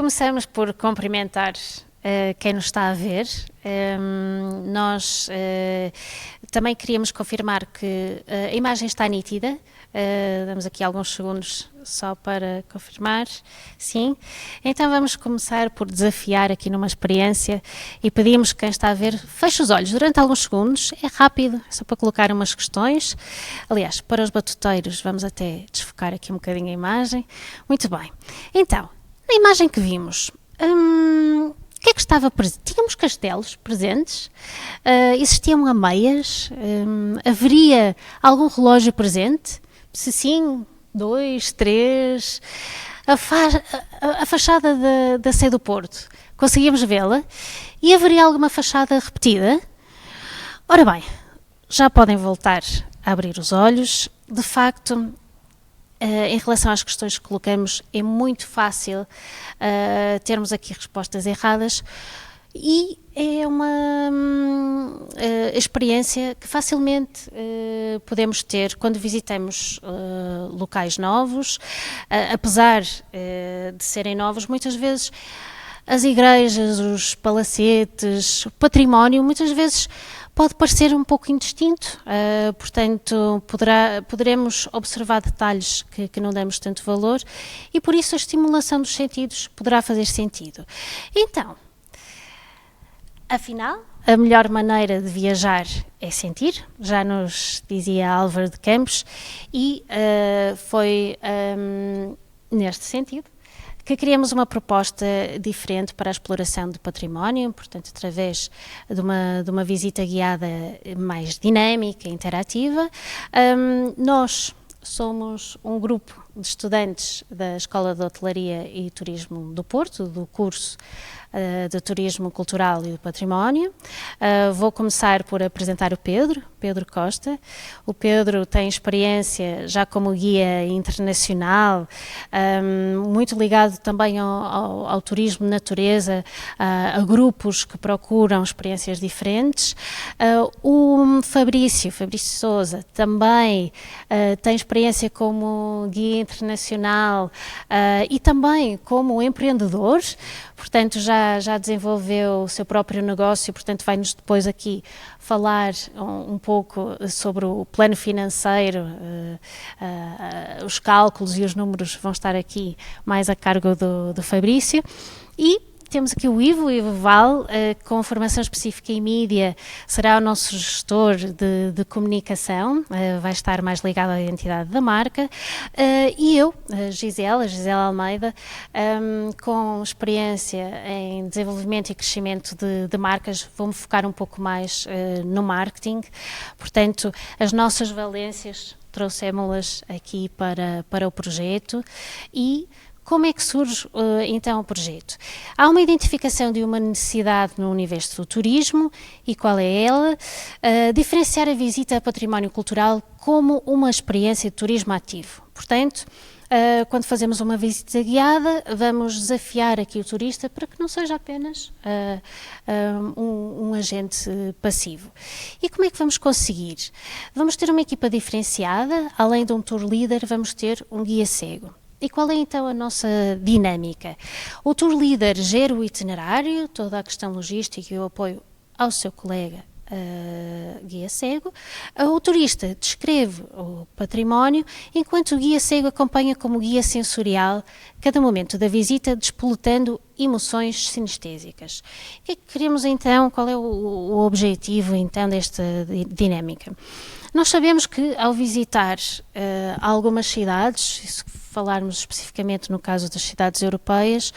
Começamos por cumprimentar quem nos está a ver. Nós também queríamos confirmar que a imagem está nítida. Damos aqui alguns segundos só para confirmar. Sim. Então vamos começar por desafiar aqui numa experiência e pedimos que quem está a ver feche os olhos durante alguns segundos. É rápido, é só para colocar umas questões. Aliás, para os batuteiros vamos até desfocar aqui um bocadinho a imagem. Muito bem. Então, na imagem que vimos, o que é que estava presente? Tínhamos castelos presentes? Existiam ameias? Haveria algum relógio presente? Se sim, 2, 3... A fachada da Sé do Porto, conseguíamos vê-la? E haveria alguma fachada repetida? Ora bem, já podem voltar a abrir os olhos. De facto, em relação às questões que colocamos, é muito fácil termos aqui respostas erradas e é uma experiência que facilmente podemos ter quando visitamos locais novos. Apesar de serem novos, muitas vezes as igrejas, os palacetes, o património, muitas vezes pode parecer um pouco indistinto, portanto poderemos observar detalhes que não damos tanto valor e por isso a estimulação dos sentidos poderá fazer sentido. Então, afinal, a melhor maneira de viajar é sentir, já nos dizia Álvaro de Campos, e foi neste sentido que criamos uma proposta diferente para a exploração de património, portanto, através de uma visita guiada mais dinâmica, interativa. Nós somos um grupo de estudantes da Escola de Hotelaria e Turismo do Porto, do curso de Turismo Cultural e do Património. Vou começar por apresentar o Pedro Costa. O Pedro tem experiência já como guia internacional, muito ligado também ao turismo de natureza, a grupos que procuram experiências diferentes. O Fabrício Sousa também tem experiência como guia internacional e também como empreendedor, portanto já desenvolveu o seu próprio negócio, portanto vai-nos depois aqui falar um pouco sobre o plano financeiro, os cálculos e os números vão estar aqui mais a cargo do Fabrício. E temos aqui o Ivo Val, com formação específica em mídia, será o nosso gestor de comunicação, vai estar mais ligado à identidade da marca, e eu, Gisela Almeida, com experiência em desenvolvimento e crescimento de marcas, vou-me focar um pouco mais no marketing, portanto, as nossas valências trouxemos-las aqui para o projeto. E como é que surge então o projeto? Há uma identificação de uma necessidade no universo do turismo, e qual é ela? Diferenciar a visita a património cultural como uma experiência de turismo ativo. Portanto, quando fazemos uma visita guiada, vamos desafiar aqui o turista para que não seja apenas um agente passivo. E como é que vamos conseguir? Vamos ter uma equipa diferenciada, além de um tour leader, vamos ter um guia cego. E qual é então a nossa dinâmica? O tour leader gera o itinerário, toda a questão logística e o apoio ao seu colega guia cego. O turista descreve o património, enquanto o guia cego acompanha como guia sensorial cada momento da visita, despoletando emoções sinestésicas. O que é que queremos então? Qual é o objetivo então desta dinâmica? Nós sabemos que ao visitar algumas cidades, se falarmos especificamente no caso das cidades europeias,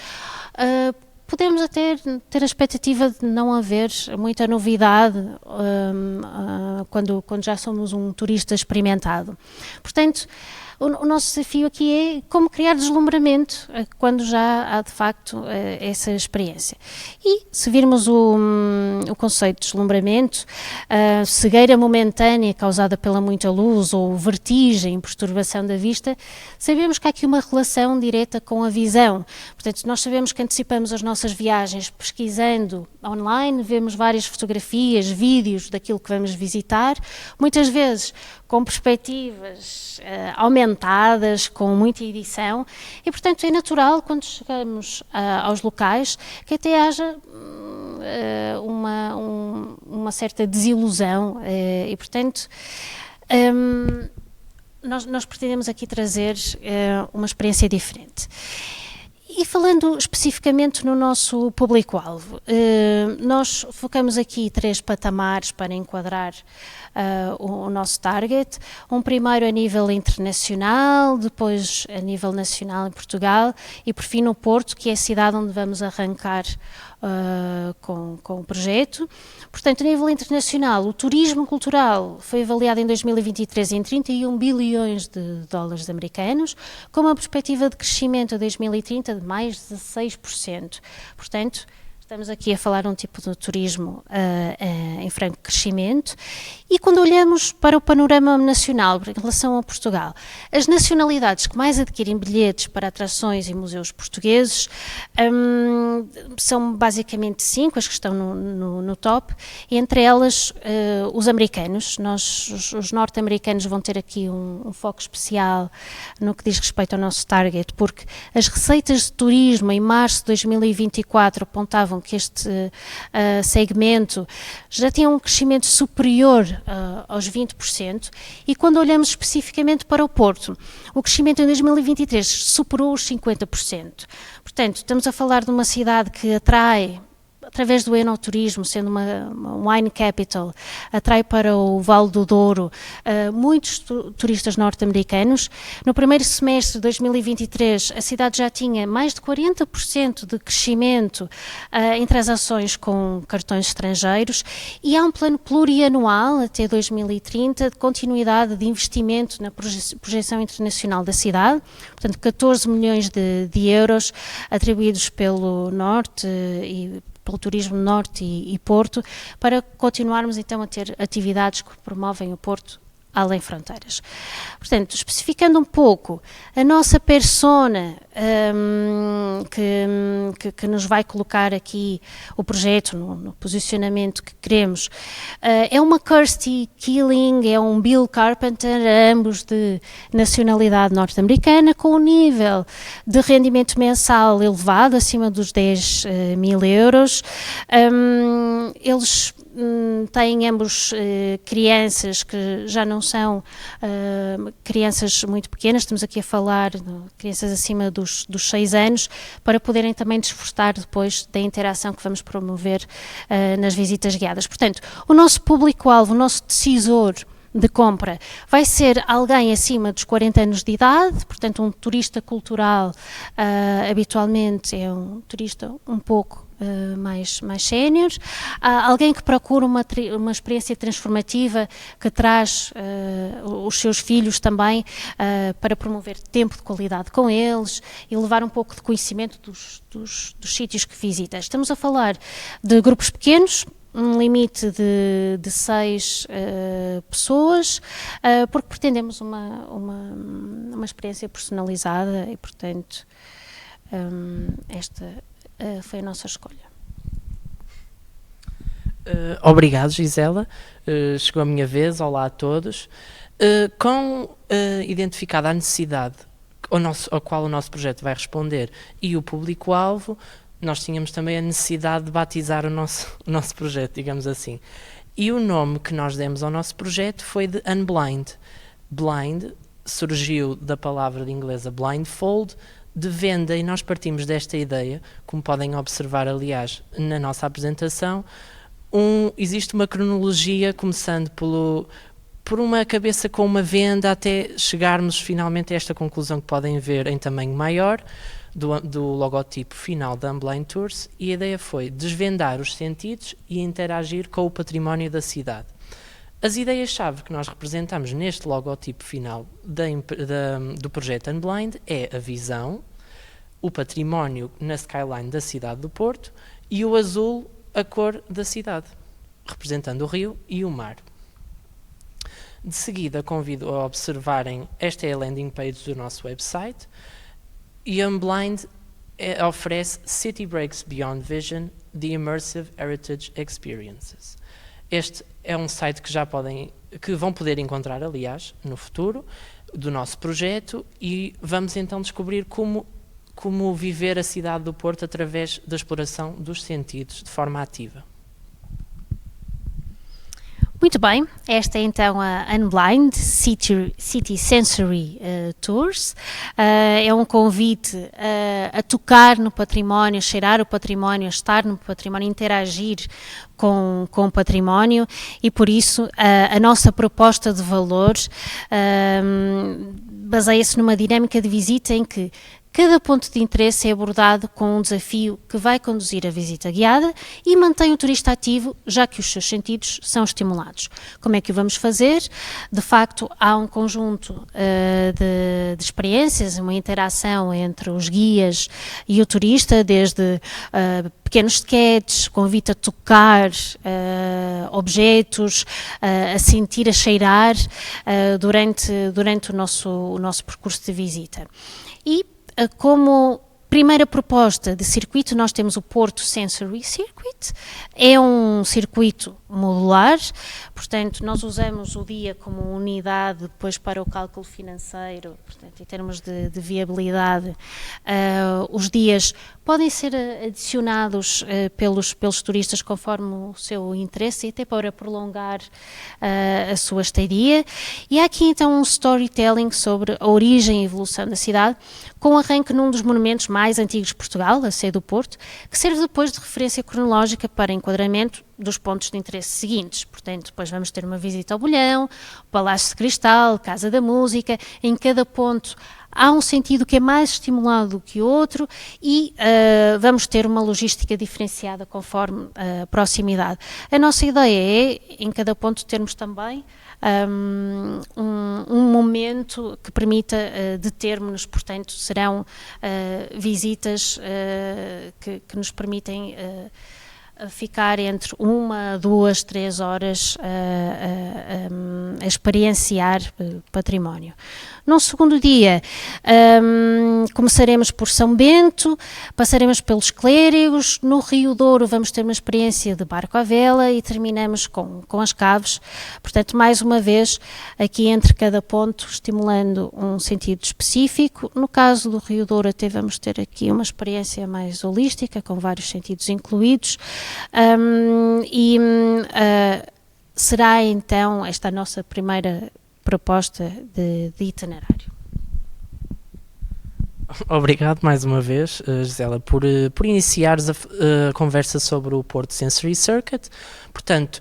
podemos até ter a expectativa de não haver muita novidade quando já somos um turista experimentado. Portanto, o nosso desafio aqui é como criar deslumbramento quando já há de facto essa experiência. E se virmos o conceito de deslumbramento, cegueira momentânea causada pela muita luz ou vertigem, perturbação da vista, sabemos que há aqui uma relação direta com a visão. Portanto, nós sabemos que antecipamos as nossas viagens pesquisando online, vemos várias fotografias, vídeos daquilo que vamos visitar, muitas vezes com perspectivas aumentadas, com muita edição, e portanto é natural quando chegamos aos locais que até haja uma certa desilusão e portanto nós pretendemos aqui trazer uma experiência diferente. E falando especificamente no nosso público-alvo, nós focamos aqui 3 patamares para enquadrar o nosso target. Um primeiro a nível internacional, depois a nível nacional em Portugal e por fim no Porto, que é a cidade onde vamos arrancar com o projeto. Portanto, a nível internacional, o turismo cultural foi avaliado em 2023 em 31 bilhões de dólares americanos, com uma perspectiva de crescimento a 2030 de mais de 16%. Portanto, estamos aqui a falar de um tipo de turismo em franco crescimento. E quando olhamos para o panorama nacional em relação a Portugal, as nacionalidades que mais adquirem bilhetes para atrações e museus portugueses são basicamente 5, as que estão no top, e entre elas os americanos. Os norte-americanos vão ter aqui um foco especial no que diz respeito ao nosso target, porque as receitas de turismo em março de 2024 apontavam que este segmento já tinha um crescimento superior aos 20%, e quando olhamos especificamente para o Porto, o crescimento em 2023 superou os 50%. Portanto, estamos a falar de uma cidade que atrai, através do enoturismo, sendo uma wine capital, atrai para o Vale do Douro muitos turistas norte-americanos. No primeiro semestre de 2023, a cidade já tinha mais de 40% de crescimento em transações com cartões estrangeiros, e há um plano plurianual até 2030 de continuidade de investimento na projeção internacional da cidade, portanto 14 milhões de euros atribuídos pelo Norte e pelo Turismo Norte e Porto, para continuarmos então a ter atividades que promovem o Porto além fronteiras. Portanto, especificando um pouco a nossa persona que nos vai colocar aqui o projeto no posicionamento que queremos, é uma Kirsty Keeling, é um Bill Carpenter, ambos de nacionalidade norte-americana, com um nível de rendimento mensal elevado, acima dos 10 mil euros. Eles têm ambos crianças que já não são crianças muito pequenas, estamos aqui a falar de crianças acima dos 6 anos, para poderem também desfrutar depois da interação que vamos promover nas visitas guiadas. Portanto, o nosso público-alvo, o nosso decisor de compra vai ser alguém acima dos 40 anos de idade, portanto um turista cultural habitualmente é um turista um pouco mais sénior, alguém que procura uma experiência transformativa, que traz os seus filhos também para promover tempo de qualidade com eles e levar um pouco de conhecimento dos sítios que visita. Estamos a falar de grupos pequenos, um limite de 6 pessoas, porque pretendemos uma experiência personalizada e, portanto, esta foi a nossa escolha. Obrigado, Gisela. Chegou a minha vez. Olá a todos. Com identificada a necessidade ao qual o nosso projeto vai responder e o público-alvo, nós tínhamos também a necessidade de batizar o nosso projeto, digamos assim. E o nome que nós demos ao nosso projeto foi de Unblind. Blind surgiu da palavra de inglesa blindfold, de venda, e nós partimos desta ideia, como podem observar, aliás, na nossa apresentação. Existe uma cronologia, começando por uma cabeça com uma venda, até chegarmos finalmente a esta conclusão que podem ver em tamanho maior, do logotipo final da Unblind Tours, e a ideia foi desvendar os sentidos e interagir com o património da cidade. As ideias-chave que nós representamos neste logotipo final do projeto Unblind é a visão, o património na skyline da cidade do Porto e o azul, a cor da cidade, representando o rio e o mar. De seguida, convido a observarem, esta é a landing page do nosso website, e Unblind oferece City Breaks Beyond Vision, The Immersive Heritage Experiences. Este é um site que vão poder encontrar, aliás, no futuro, do nosso projeto, e vamos então descobrir como viver a cidade do Porto através da exploração dos sentidos, de forma ativa. Muito bem, esta é então a Unblind City Sensory Tours. É um convite a tocar no património, cheirar o património, estar no património, interagir com o património, e por isso a nossa proposta de valores baseia-se numa dinâmica de visita em que cada ponto de interesse é abordado com um desafio que vai conduzir a visita guiada e mantém o turista ativo, já que os seus sentidos são estimulados. Como é que o vamos fazer? De facto, há um conjunto de experiências, uma interação entre os guias e o turista, desde pequenos sketches, convite a tocar objetos, a sentir, a cheirar durante o nosso percurso de visita. E como primeira proposta de circuito, nós temos o Porto Sensory Circuit. É um circuito modular, portanto, nós usamos o dia como unidade depois para o cálculo financeiro, portanto, em termos de viabilidade. Os dias podem ser adicionados pelos turistas conforme o seu interesse, e até para prolongar a sua estadia. E há aqui então um storytelling sobre a origem e evolução da cidade, com arranque num dos monumentos mais antigos de Portugal, a Sé do Porto, que serve depois de referência cronológica para enquadramento dos pontos de interesse seguintes. Portanto, depois vamos ter uma visita ao Bolhão, Palácio de Cristal, Casa da Música. Em cada ponto há um sentido que é mais estimulado do que o outro, e vamos ter uma logística diferenciada conforme a proximidade. A nossa ideia é, em cada ponto, termos também um momento que permita determos-nos, portanto, serão visitas que nos permitem ficar entre 1, 2, 3 horas a experienciar património. Num segundo dia, começaremos por São Bento, passaremos pelos Clérigos. No Rio Douro vamos ter uma experiência de barco à vela e terminamos com as caves. Portanto, mais uma vez, aqui entre cada ponto, estimulando um sentido específico. No caso do Rio Douro, até vamos ter aqui uma experiência mais holística, com vários sentidos incluídos. Será então esta a nossa primeira proposta de itinerário. Obrigado mais uma vez, Gisela, por iniciares a conversa sobre o Porto Sensory Circuit. Portanto,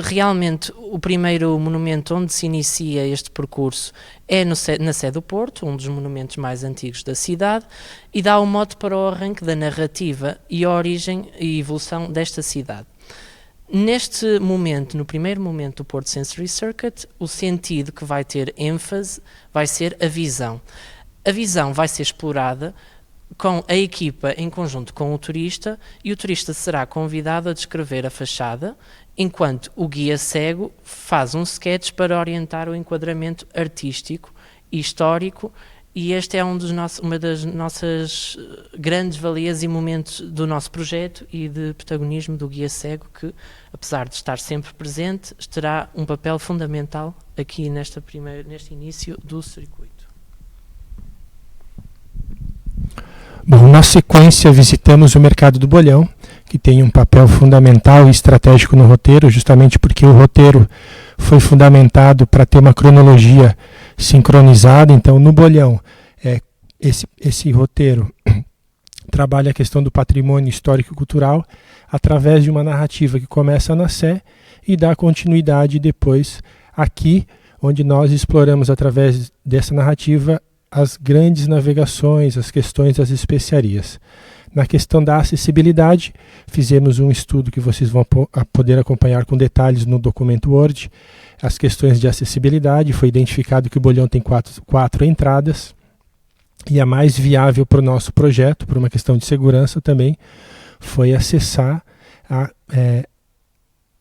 realmente o primeiro monumento onde se inicia este percurso é na Sé do Porto, um dos monumentos mais antigos da cidade, e dá o mote para o arranque da narrativa e a origem e evolução desta cidade. Neste momento, no primeiro momento do Porto Sensory Circuit, o sentido que vai ter ênfase vai ser a visão. A visão vai ser explorada com a equipa em conjunto com o turista, e o turista será convidado a descrever a fachada, enquanto o guia cego faz um sketch para orientar o enquadramento artístico e histórico. E este é uma das nossas grandes valias e momentos do nosso projeto e de protagonismo do guia cego, que, apesar de estar sempre presente, terá um papel fundamental aqui neste início do circuito. Bom, na sequência visitamos o Mercado do Bolhão, que tem um papel fundamental e estratégico no roteiro, justamente porque o roteiro foi fundamentado para ter uma cronologia sincronizada. Então, no Bolhão, esse roteiro trabalha a questão do patrimônio histórico e cultural através de uma narrativa que começa na Sé e dá continuidade depois aqui, onde nós exploramos através dessa narrativa as grandes navegações, as questões das especiarias. Na questão da acessibilidade, fizemos um estudo que vocês vão poder acompanhar com detalhes no documento Word. As questões de acessibilidade, foi identificado que o Bolhão tem quatro entradas, e a mais viável para o nosso projeto, por uma questão de segurança também, foi acessar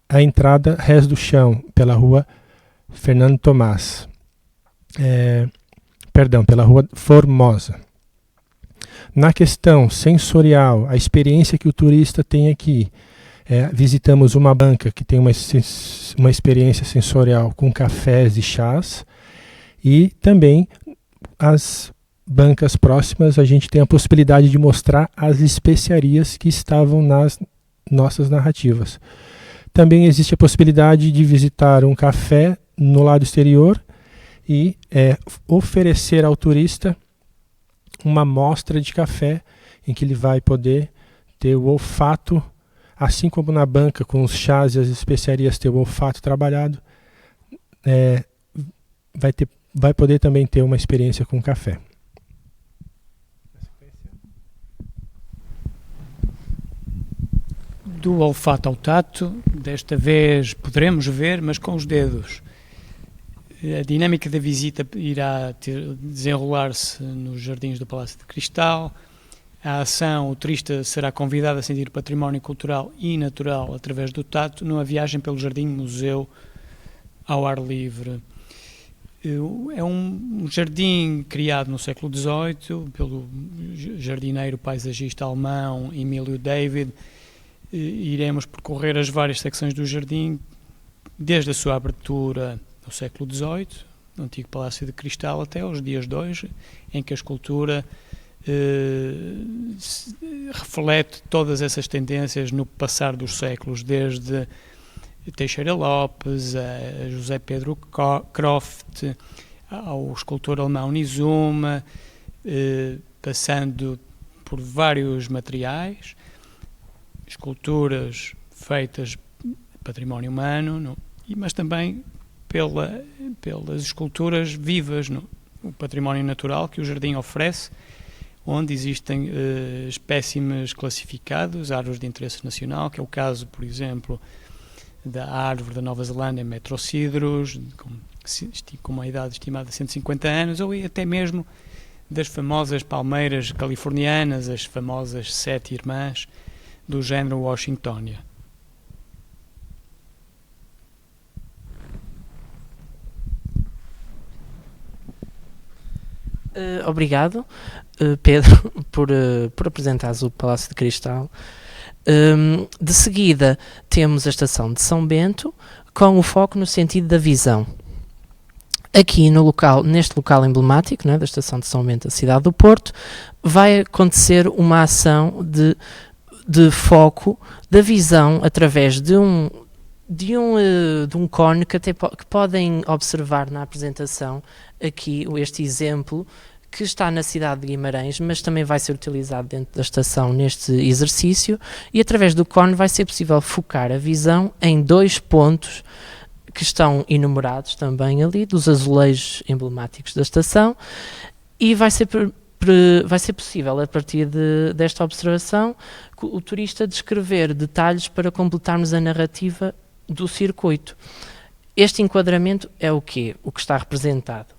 a entrada Rés do Chão, pela rua Fernando Tomás. Pela rua Formosa. Na questão sensorial, a experiência que o turista tem aqui, visitamos uma banca que tem uma experiência sensorial com cafés e chás, e também as bancas próximas a gente tem a possibilidade de mostrar as especiarias que estavam nas nossas narrativas. Também existe a possibilidade de visitar um café no lado exterior e oferecer ao turista uma amostra de café em que ele vai poder ter o olfato, assim como na banca com os chás e as especiarias ter o olfato trabalhado, vai poder também ter uma experiência com café. Do olfato ao tato, desta vez poderemos ver, mas com os dedos. A dinâmica da visita irá desenrolar-se nos jardins do Palácio de Cristal. A ação, o turista será convidado a sentir património cultural e natural através do tato numa viagem pelo jardim-museu ao ar livre. É um jardim criado no século XVIII pelo jardineiro paisagista alemão Emílio David. Iremos percorrer as várias secções do jardim, desde a sua abertura no século XVIII, no antigo Palácio de Cristal, até aos dias de hoje, em que a escultura reflete todas essas tendências no passar dos séculos, desde Teixeira Lopes, a José Pedro Croft, ao escultor alemão Nizuma, passando por vários materiais, esculturas feitas património humano, mas também pelas esculturas vivas, o património natural que o jardim oferece, onde existem espécimes classificados, árvores de interesse nacional, que é o caso, por exemplo, da árvore da Nova Zelândia, Metrocidrus, com uma idade estimada de 150 anos, ou até mesmo das famosas palmeiras californianas, as famosas 7 irmãs, do género Washingtonia. Obrigado, Pedro, por apresentares o Palácio de Cristal. De seguida, temos a estação de São Bento, com o foco no sentido da visão. Aqui neste local emblemático, da estação de São Bento, da cidade do Porto, vai acontecer uma ação de foco da visão através de um cone que podem observar na apresentação aqui este exemplo que está na cidade de Guimarães, mas também vai ser utilizado dentro da estação neste exercício, e através do cone vai ser possível focar a visão em 2 pontos que estão enumerados também ali, dos azulejos emblemáticos da estação, e vai ser possível, a partir desta observação, o turista descrever detalhes para completarmos a narrativa do circuito. Este enquadramento é o quê? O que está representado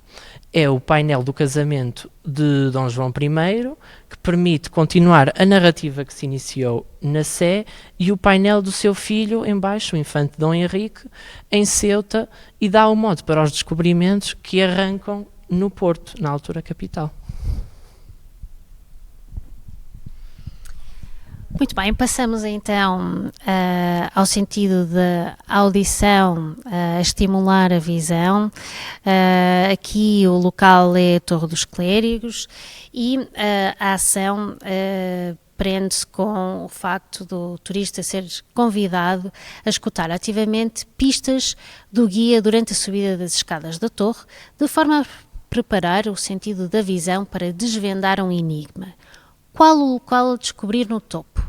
é o painel do casamento de Dom João I, que permite continuar a narrativa que se iniciou na Sé, e o painel do seu filho em baixo, o infante Dom Henrique, em Ceuta, e dá o modo para os descobrimentos que arrancam no Porto, na altura capital. Muito bem, passamos então ao sentido da audição, a estimular a visão. Aqui o local é a Torre dos Clérigos e a ação prende-se com o facto do turista ser convidado a escutar ativamente pistas do guia durante a subida das escadas da torre, de forma a preparar o sentido da visão para desvendar um enigma. Qual o local a descobrir no topo?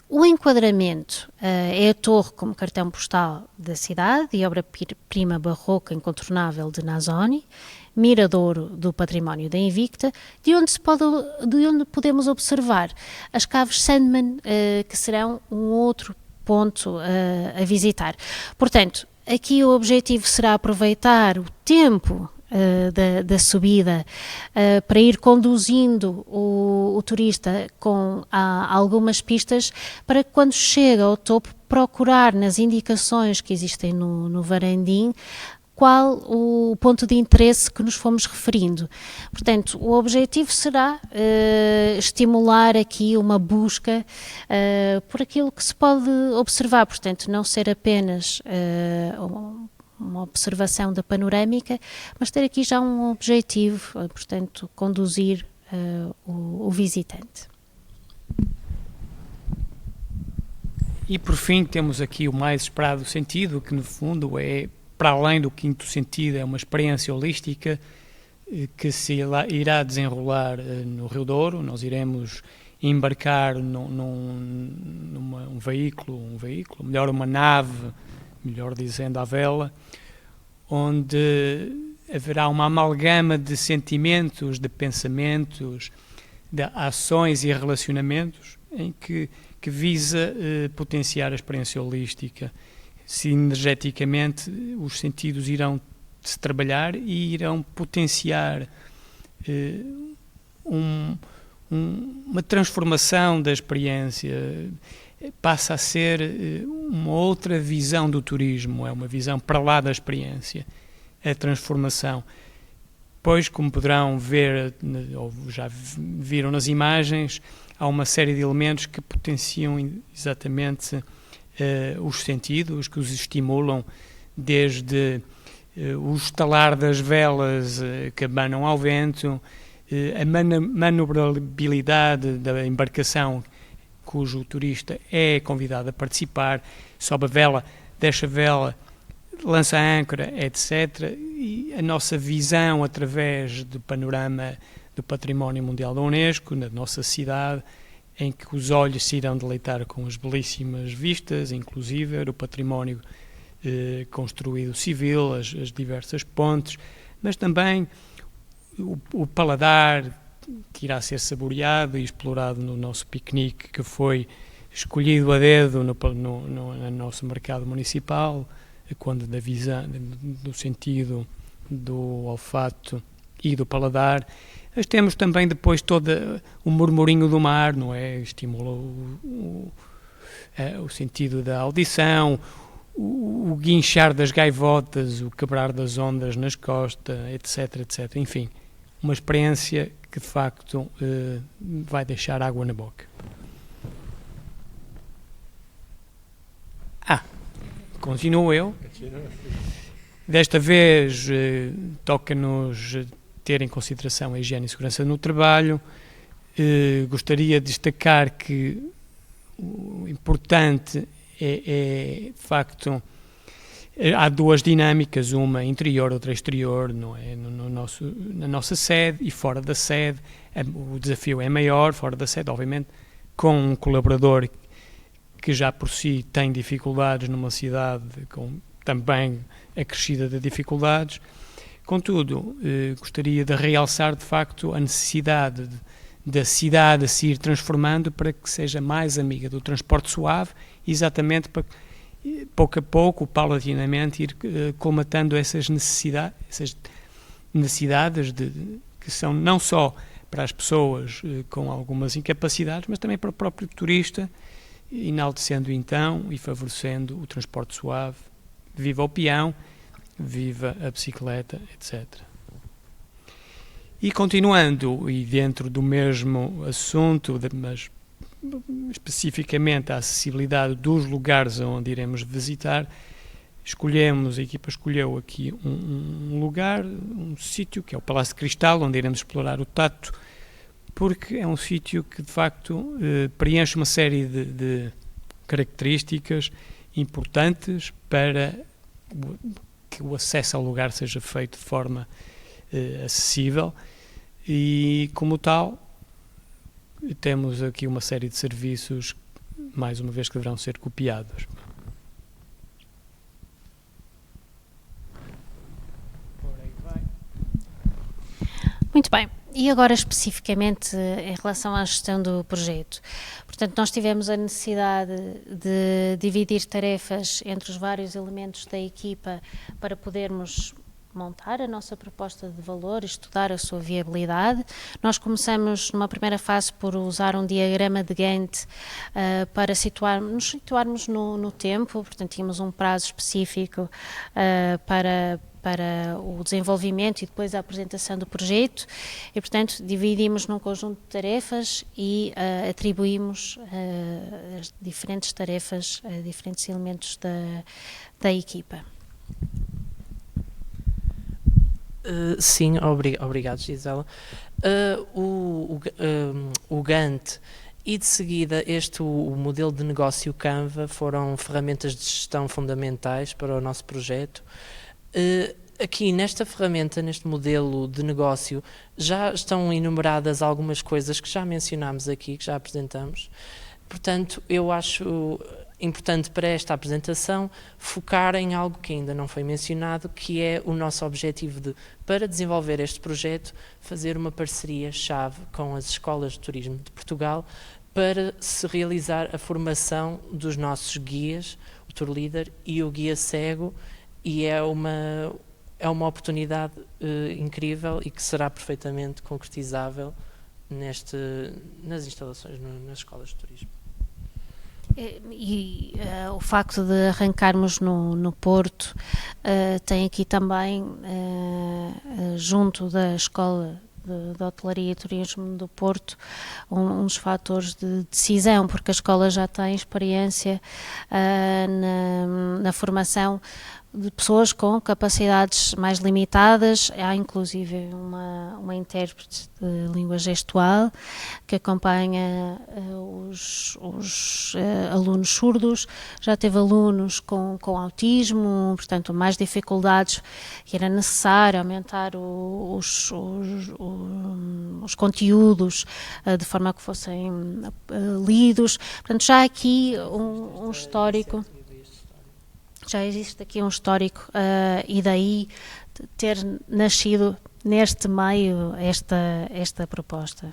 O enquadramento é a torre como cartão postal da cidade e obra-prima barroca incontornável de Nasoni, miradouro do património da Invicta, de onde podemos observar as caves Sandman, que serão um outro ponto a visitar. Portanto, aqui o objetivo será aproveitar o tempo da subida para ir conduzindo o turista com algumas pistas, para que quando chega ao topo procurar nas indicações que existem no varandim qual o ponto de interesse que nos fomos referindo. Portanto, o objetivo será estimular aqui uma busca por aquilo que se pode observar, portanto, não ser apenas uma observação da panorâmica, mas ter aqui já um objetivo, portanto, conduzir o visitante. E por fim temos aqui o mais esperado sentido, que no fundo é, para além do quinto sentido, é uma experiência holística que se irá desenrolar no Rio Douro. Nós iremos embarcar num veículo, melhor uma nave, melhor dizendo à vela, onde haverá uma amalgama de sentimentos, de pensamentos, de ações e relacionamentos em que visa potenciar a experiência holística. Sinergeticamente, os sentidos irão se trabalhar e irão potenciar uma transformação da experiência. Passa a ser uma outra visão do turismo, é uma visão para lá da experiência, a transformação. Pois, como poderão ver, ou já viram nas imagens, há uma série de elementos que potenciam exatamente os sentidos, que os estimulam, desde o estalar das velas que abanam ao vento, a manobrabilidade da embarcação, cujo turista é convidado a participar, sobe a vela, desce a vela, lança a âncora, etc. E a nossa visão através do panorama do Património Mundial da Unesco, na nossa cidade, em que os olhos se irão deleitar com as belíssimas vistas, inclusive o património construído civil, as diversas pontes, mas também o paladar que irá ser saboreado e explorado no nosso piquenique, que foi escolhido a dedo no nosso mercado municipal, quando da visão, do sentido do olfato e do paladar. Mas temos também depois todo o murmurinho do mar, não é? Estimula o sentido da audição, o guinchar das gaivotas, o quebrar das ondas nas costas, etc, etc. Enfim, uma experiência que de facto vai deixar água na boca. Continuo eu. Desta vez toca-nos ter em consideração a higiene e segurança no trabalho. Gostaria de destacar que o importante é de facto, há duas dinâmicas, uma interior, outra exterior, não é? Na nossa sede e fora da sede. O desafio é maior, fora da sede, obviamente, com um colaborador que já por si tem dificuldades numa cidade com também acrescida de dificuldades. Contudo, gostaria de realçar de facto a necessidade da cidade se ir transformando para que seja mais amiga do transporte suave, exatamente para pouco a pouco, paulatinamente, ir colmatando essas necessidades que são não só para as pessoas com algumas incapacidades, mas também para o próprio turista, enaltecendo então e favorecendo o transporte suave. Viva o peão, viva a bicicleta, etc. E continuando, e dentro do mesmo assunto, mas especificamente a acessibilidade dos lugares onde iremos visitar, a equipa escolheu aqui um lugar, um sítio que é o Palácio de Cristal, onde iremos explorar o tato, porque é um sítio que de facto preenche uma série de características importantes para que o acesso ao lugar seja feito de forma acessível e, como tal, temos aqui uma série de serviços, mais uma vez, que deverão ser copiados. Muito bem. E agora especificamente em relação à gestão do projeto. Portanto, nós tivemos a necessidade de dividir tarefas entre os vários elementos da equipa para podermos montar a nossa proposta de valor, estudar a sua viabilidade. Nós começamos numa primeira fase por usar um diagrama de Gantt para nos situarmos no tempo, portanto tínhamos um prazo específico para para o desenvolvimento e depois a apresentação do projeto, e portanto dividimos num conjunto de tarefas e atribuímos as diferentes tarefas a diferentes elementos da equipa. Sim, obrigado, Gisela. O Gantt e de seguida o modelo de negócio Canva foram ferramentas de gestão fundamentais para o nosso projeto. Aqui nesta ferramenta, neste modelo de negócio, já estão enumeradas algumas coisas que já mencionámos aqui, que já apresentamos. Portanto, eu acho importante para esta apresentação focar em algo que ainda não foi mencionado, que é o nosso objetivo para desenvolver este projeto, fazer uma parceria-chave com as escolas de turismo de Portugal para se realizar a formação dos nossos guias, o Tour Leader e o guia cego, e é uma oportunidade incrível e que será perfeitamente concretizável nas instalações, nas escolas de turismo. E o facto de arrancarmos no Porto tem aqui também, junto da Escola de Hotelaria e Turismo do Porto, uns fatores de decisão, porque a escola já tem experiência na formação de pessoas com capacidades mais limitadas. Há inclusive uma intérprete de língua gestual que acompanha os alunos surdos. Já teve alunos com autismo, portanto mais dificuldades, e era necessário aumentar os conteúdos de forma a que fossem lidos. Portanto, já há aqui um histórico. Já existe aqui um histórico e daí ter nascido neste meio esta proposta.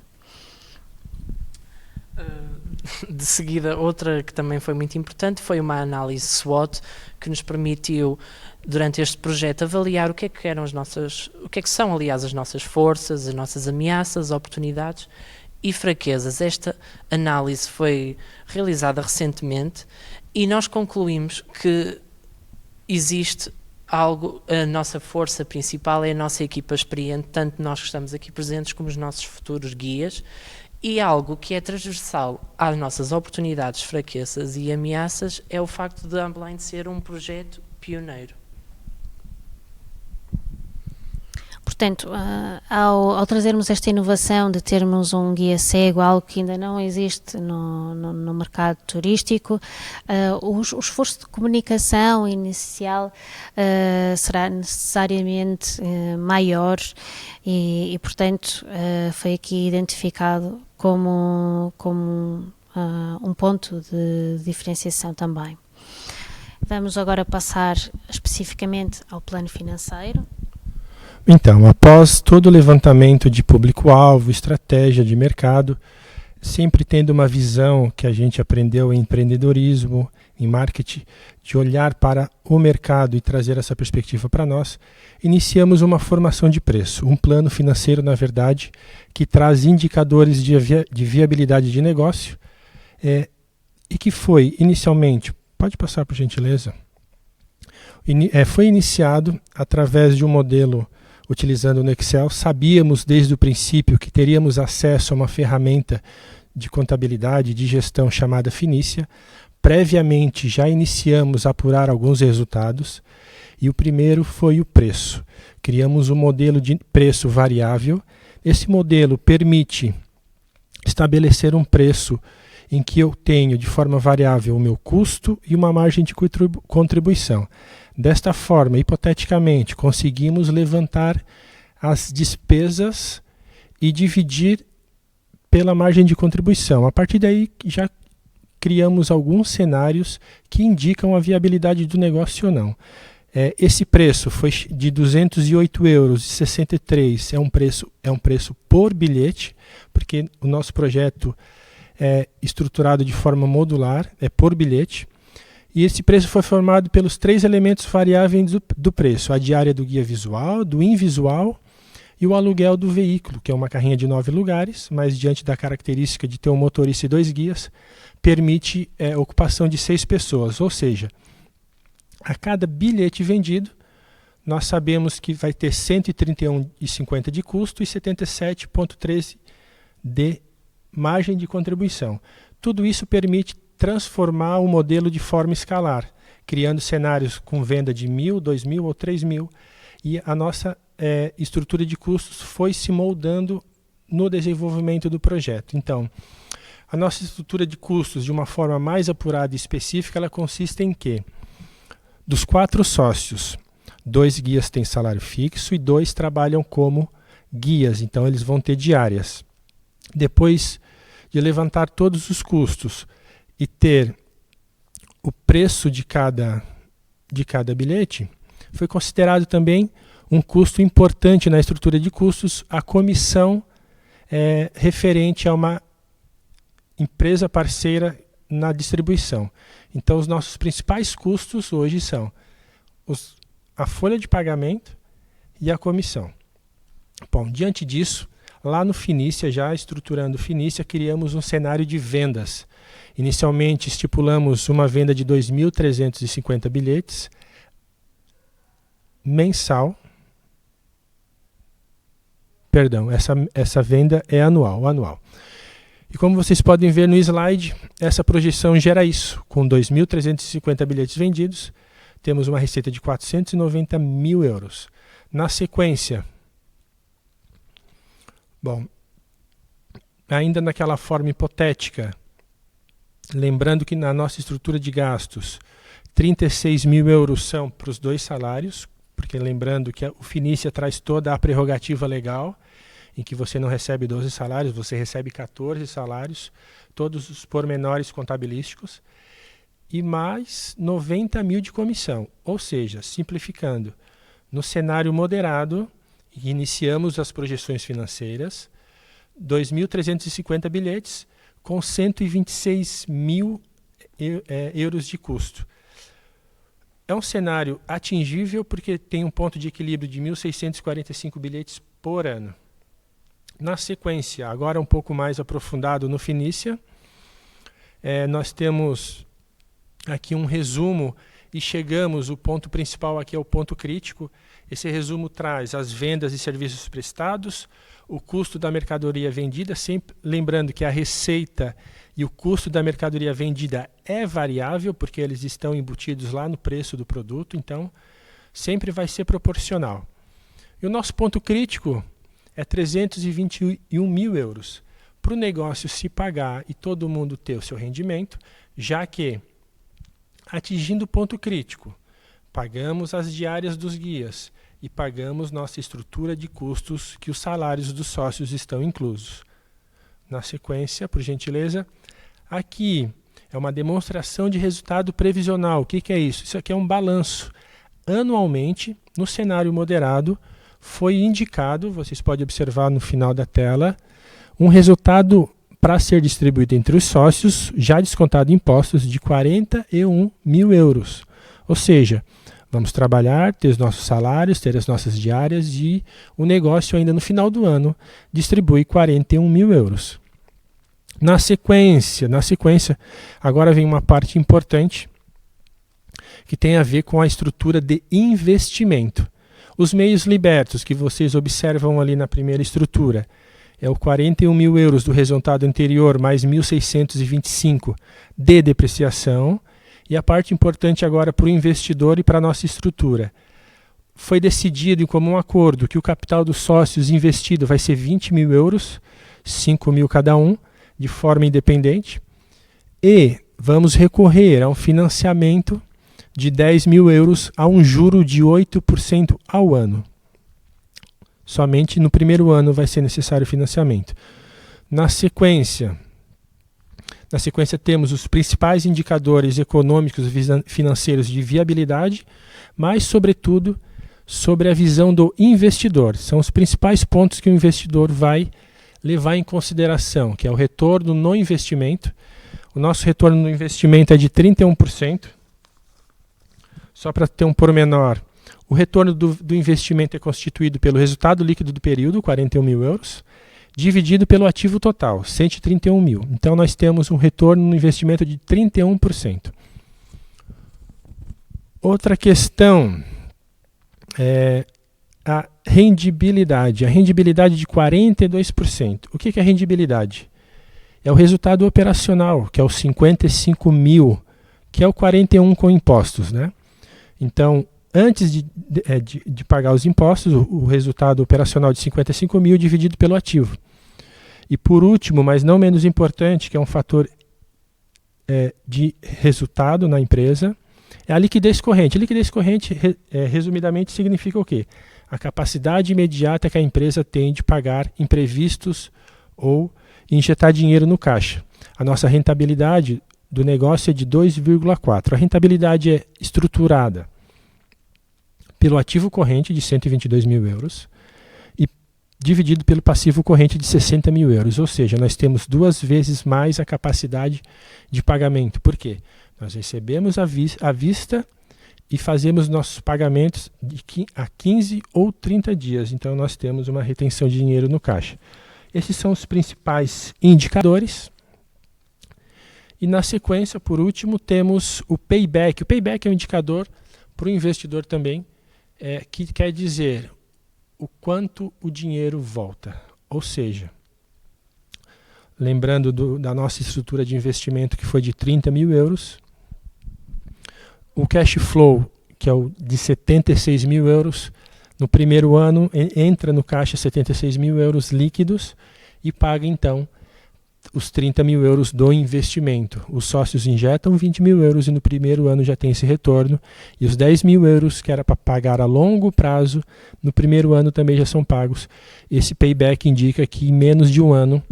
De seguida, outra que também foi muito importante foi uma análise SWOT que nos permitiu, durante este projeto, avaliar o que são, aliás, as nossas forças, as nossas ameaças, oportunidades e fraquezas. Esta análise foi realizada recentemente e nós concluímos que existe algo, a nossa força principal é a nossa equipa experiente, tanto nós que estamos aqui presentes como os nossos futuros guias, e algo que é transversal às nossas oportunidades, fraquezas e ameaças é o facto de Unblind ser um projeto pioneiro. Portanto, ao trazermos esta inovação de termos um guia cego, algo que ainda não existe no mercado turístico, o esforço de comunicação inicial será necessariamente maior e portanto, foi aqui identificado como um ponto de diferenciação também. Vamos agora passar especificamente ao plano financeiro. Então, após todo o levantamento de público-alvo, estratégia de mercado, sempre tendo uma visão que a gente aprendeu em empreendedorismo, em marketing, de olhar para o mercado e trazer essa perspectiva para nós, iniciamos uma formação de preço, um plano financeiro, na verdade, que traz indicadores de viabilidade de negócio e que foi inicialmente, pode passar por gentileza, foi iniciado através de um modelo utilizando no Excel. Sabíamos desde o princípio que teríamos acesso a uma ferramenta de contabilidade, de gestão chamada Finícia. Previamente já iniciamos a apurar alguns resultados e o primeiro foi o preço. Criamos um modelo de preço variável. Esse modelo permite estabelecer um preço em que eu tenho de forma variável o meu custo e uma margem de contribuição. Desta forma, hipoteticamente, conseguimos levantar as despesas e dividir pela margem de contribuição. A partir daí, já criamos alguns cenários que indicam a viabilidade do negócio ou não. Esse preço foi de R$ 208,63 €, é um preço por bilhete, porque o nosso projeto é estruturado de forma modular, é por bilhete. E esse preço foi formado pelos 3 elementos variáveis do preço: a diária do guia visual, do invisual e o aluguel do veículo, que é uma carrinha de 9 lugares, mas diante da característica de ter um motorista e 2 guias, permite ocupação de 6 pessoas. Ou seja, a cada bilhete vendido, nós sabemos que vai ter 131,50 de custo e 77,13 de margem de contribuição. Tudo isso permite transformar o modelo de forma escalar, criando cenários com venda de 1.000, 2.000 ou 3.000, e a nossa estrutura de custos foi se moldando no desenvolvimento do projeto. Então, a nossa estrutura de custos, de uma forma mais apurada e específica, ela consiste em que, dos 4 sócios, 2 guias têm salário fixo e 2 trabalham como guias, então eles vão ter diárias. Depois de levantar todos os custos e ter o preço de cada bilhete, foi considerado também um custo importante na estrutura de custos, a comissão referente a uma empresa parceira na distribuição. Então, os nossos principais custos hoje são a folha de pagamento e a comissão. Bom, diante disso, lá no Finícia, já estruturando Finícia, criamos um cenário de vendas. Inicialmente, estipulamos uma venda de 2.350 bilhetes mensal. Perdão, essa venda é anual. E como vocês podem ver no slide, essa projeção gera isso. Com 2.350 bilhetes vendidos, temos uma receita de 490 mil euros. Na sequência, bom, ainda naquela forma hipotética, lembrando que na nossa estrutura de gastos, 36 mil euros são para os 2 salários, porque lembrando que o Finícia traz toda a prerrogativa legal, em que você não recebe 12 salários, você recebe 14 salários, todos os pormenores contabilísticos, e mais 90 mil de comissão. Ou seja, simplificando, no cenário moderado, iniciamos as projeções financeiras, 2.350 bilhetes com 126 mil euros de custo. É um cenário atingível porque tem um ponto de equilíbrio de 1.645 bilhetes por ano. Na sequência, agora um pouco mais aprofundado no Finícia, nós temos aqui um resumo e chegamos, o ponto principal aqui é o ponto crítico. Esse resumo traz as vendas e serviços prestados, o custo da mercadoria vendida, sempre lembrando que a receita e o custo da mercadoria vendida é variável, porque eles estão embutidos lá no preço do produto, então sempre vai ser proporcional. E o nosso ponto crítico é 321 mil euros. Para o negócio se pagar e todo mundo ter o seu rendimento, já que, atingindo o ponto crítico, pagamos as diárias dos guias e pagamos nossa estrutura de custos que os salários dos sócios estão inclusos. Na sequência, por gentileza, aqui é uma demonstração de resultado previsional. O que é isso? Isso aqui é um balanço. Anualmente, no cenário moderado, foi indicado, vocês podem observar no final da tela, um resultado para ser distribuído entre os sócios, já descontado impostos, de 41 mil euros. Ou seja, vamos trabalhar, ter os nossos salários, ter as nossas diárias e o negócio ainda no final do ano distribui 41 mil euros. Na sequência, agora vem uma parte importante que tem a ver com a estrutura de investimento. Os meios libertos que vocês observam ali na primeira estrutura é o 41 mil euros do resultado anterior mais 1.625 de depreciação. E a parte importante agora para o investidor e para a nossa estrutura. Foi decidido em comum acordo que o capital dos sócios investido vai ser 20 mil euros, 5 mil cada um, de forma independente. E vamos recorrer a um financiamento de 10 mil euros a um juro de 8% ao ano. Somente no primeiro ano vai ser necessário financiamento. Na sequência temos os principais indicadores econômicos e financeiros de viabilidade, mas, sobretudo, sobre a visão do investidor. São os principais pontos que o investidor vai levar em consideração, que é o retorno no investimento. O nosso retorno no investimento é de 31%. Só para ter um pormenor, o retorno do investimento é constituído pelo resultado líquido do período, 41 mil euros, dividido pelo ativo total, 131 mil. Então, nós temos um retorno no investimento de 31%. Outra questão a rendibilidade. A rendibilidade de 42%. O que é rendibilidade? É o resultado operacional, que é o 55 mil, que é o 41 com impostos, né? Então, antes de pagar os impostos, o resultado operacional de 55 mil dividido pelo ativo. E por último, mas não menos importante, que é um fator de resultado na empresa, é a liquidez corrente. A liquidez corrente, resumidamente, significa o quê? A capacidade imediata que a empresa tem de pagar imprevistos ou injetar dinheiro no caixa. A nossa rentabilidade do negócio é de 2,4. A rentabilidade é estruturada pelo ativo corrente de 122 mil euros e dividido pelo passivo corrente de 60 mil euros. Ou seja, nós temos 2 vezes mais a capacidade de pagamento. Por quê? Nós recebemos à vista e fazemos nossos pagamentos a 15 ou 30 dias. Então, nós temos uma retenção de dinheiro no caixa. Esses são os principais indicadores. E na sequência, por último, temos o payback. O payback é um indicador para o investidor também, que quer dizer o quanto o dinheiro volta. Ou seja, lembrando da nossa estrutura de investimento que foi de 30 mil euros, o cash flow, que é o de 76 mil euros, no primeiro ano entra no caixa 76 mil euros líquidos e paga então os 30 mil euros do investimento. Os sócios injetam 20 mil euros e no primeiro ano já tem esse retorno. E os 10 mil euros que era para pagar a longo prazo, no primeiro ano também já são pagos. Esse payback indica que em menos de um ano,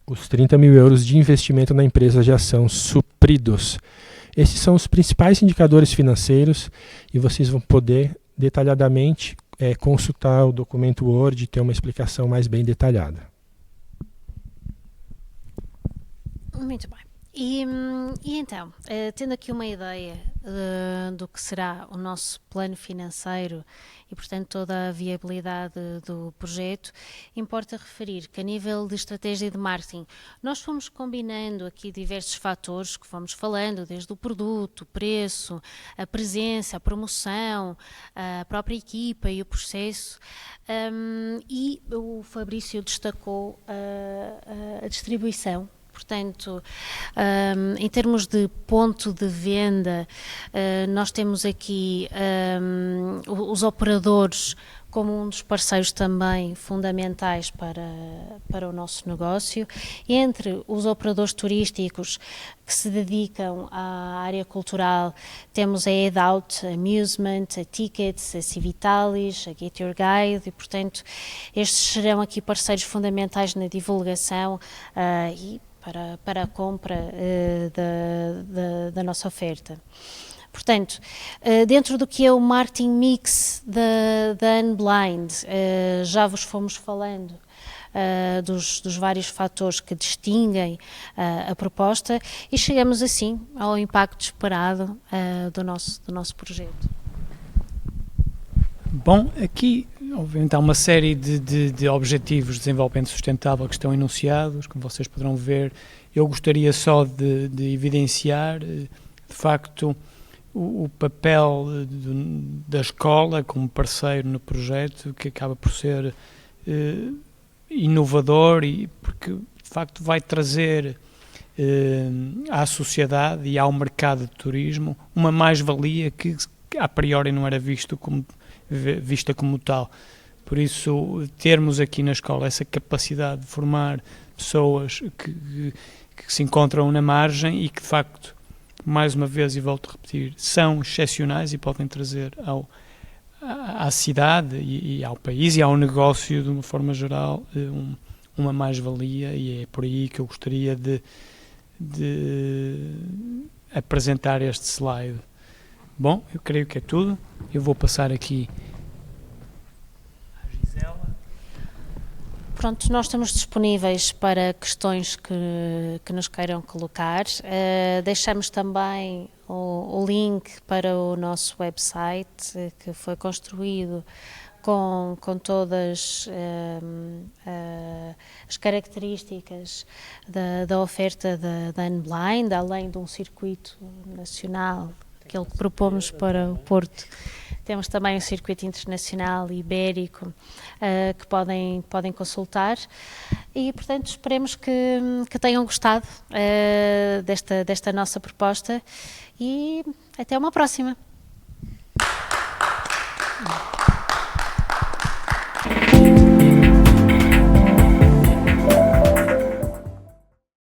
os 30 mil euros de investimento na empresa já são supridos. Esses são os principais indicadores financeiros e vocês vão poder detalhadamente consultar o documento Word e ter uma explicação mais bem detalhada. Muito bem. E então, tendo aqui uma ideia do que será o nosso plano financeiro e, portanto, toda a viabilidade do projeto, importa referir que a nível de estratégia de marketing, nós fomos combinando aqui diversos fatores que fomos falando, desde o produto, o preço, a presença, a promoção, a própria equipa e o processo, e o Fabrício destacou a distribuição. Portanto, em termos de ponto de venda, nós temos aqui os operadores como um dos parceiros também fundamentais para o nosso negócio. Entre os operadores turísticos que se dedicam à área cultural, temos a Edout, a Amusement, a Tickets, a Civitalis, a Get Your Guide, e portanto estes serão aqui parceiros fundamentais na divulgação e para a compra da nossa oferta. Portanto, dentro do que é o marketing mix da Unblind, já vos fomos falando dos vários fatores que distinguem a proposta e chegamos assim ao impacto esperado do nosso projeto. Bom, aqui obviamente há uma série de objetivos de desenvolvimento sustentável que estão enunciados, como vocês poderão ver. Eu gostaria só de evidenciar, de facto, o papel da escola como parceiro no projeto, que acaba por ser inovador e porque, de facto, vai trazer à sociedade e ao mercado de turismo uma mais-valia que, a priori, não era vista como tal. Por isso, termos aqui na escola essa capacidade de formar pessoas que se encontram na margem e que, de facto, mais uma vez, e volto a repetir, são excepcionais e podem trazer à cidade e ao país e ao negócio, de uma forma geral, uma mais-valia, e é por aí que eu gostaria de apresentar este slide. Bom, eu creio que é tudo. Eu vou passar aqui à Gisela. Pronto, nós estamos disponíveis para questões que nos queiram colocar. Deixamos também o link para o nosso website, que foi construído com todas as características da oferta da Unblind, além de um circuito nacional que propomos para o Porto, Temos também o circuito internacional ibérico que podem consultar e, portanto, esperemos que tenham gostado desta nossa proposta e até uma próxima.